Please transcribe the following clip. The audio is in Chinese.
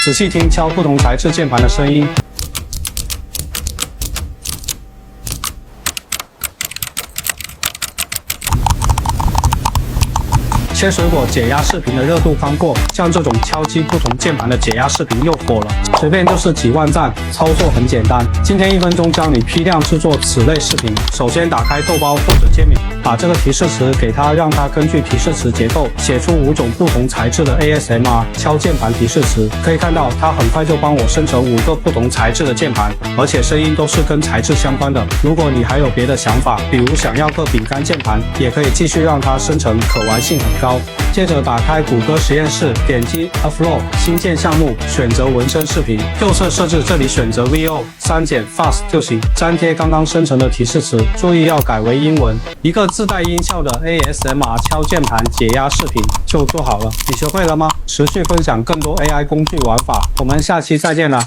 仔细听敲不同材质键盘的声音。切水果解压视频的热度刚过，像这种敲击不同键盘的解压视频又火了，随便就是几万赞，操作很简单。今天1分钟教你批量制作此类视频。首先打开豆包或者揭秘，把这个提示词给它，让它根据提示词结构写出5种不同材质的 ASMR 敲键盘提示词。可以看到，它很快就帮我生成5个不同材质的键盘，而且声音都是跟材质相关的。如果你还有别的想法，比如想要个饼干键盘，也可以继续让它生成，可玩性很高。接着打开谷歌实验室，点击 Upload 新建项目，选择纹身视频，右侧设置这里选择 VO 删减 Fast 就行。粘贴刚刚生成的提示词，注意要改为英文。一个自带音效的 ASMR 敲键盘解压视频就做好了。你学会了吗？持续分享更多 AI 工具玩法，我们下期再见了。